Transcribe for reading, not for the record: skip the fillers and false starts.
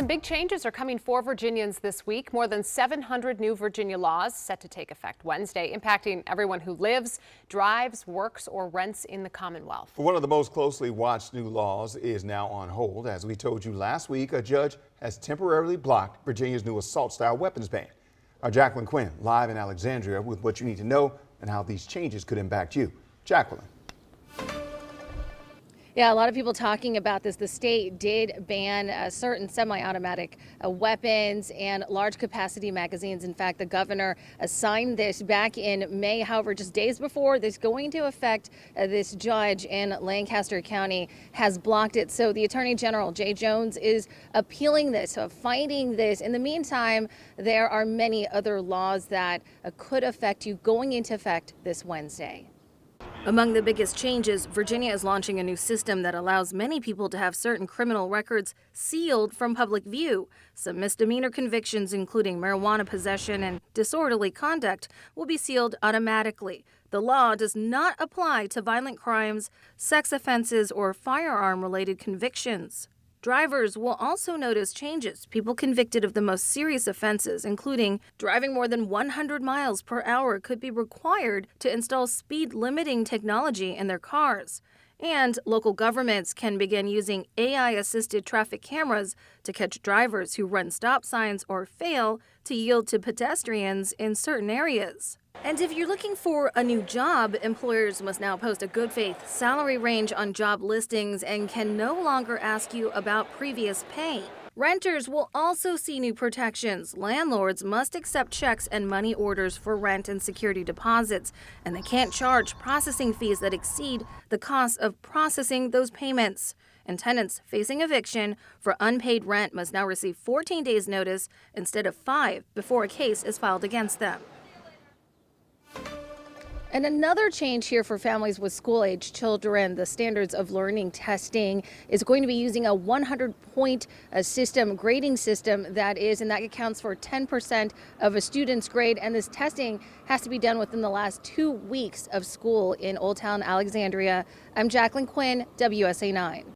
Some big changes are coming for Virginians this week. More than 700 new Virginia laws set to take effect Wednesday, impacting everyone who lives, drives, works, or rents in the Commonwealth. One of the most closely watched new laws is now on hold. As we told you last week, a judge has temporarily blocked Virginia's new assault-style weapons ban. Our Jacqueline Quinn live in Alexandria with what you need to know and how these changes could impact you. Jacqueline. Yeah, a lot of people talking about this. The state did ban certain semi-automatic weapons and large capacity magazines. In fact, the governor signed this back in May. However, just days before this going into effect, this judge in Lancaster County has blocked it. So the Attorney General, Jay Jones, is appealing this, fighting this. In the meantime, there are many other laws that could affect you going into effect this Wednesday. Among the biggest changes, Virginia is launching a new system that allows many people to have certain criminal records sealed from public view. Some misdemeanor convictions, including marijuana possession and disorderly conduct, will be sealed automatically. The law does not apply to violent crimes, sex offenses, or firearm-related convictions. Drivers will also notice changes. People convicted of the most serious offenses, including driving more than 100 miles per hour, could be required to install speed limiting technology in their cars. And local governments can begin using AI-assisted traffic cameras to catch drivers who run stop signs or fail to yield to pedestrians in certain areas. And if you're looking for a new job, employers must now post a good faith salary range on job listings and can no longer ask you about previous pay. Renters will also see new protections. Landlords must accept checks and money orders for rent and security deposits, and they can't charge processing fees that exceed the cost of processing those payments. And tenants facing eviction for unpaid rent must now receive 14 days notice instead of 5 before a case is filed against them. And another change here for families with school-age children, the standards of learning testing is going to be using a 100-point system, grading system that accounts for 10% of a student's grade. And this testing has to be done within the last 2 weeks of school in Old Town Alexandria. I'm Jacqueline Quinn, WSA 9.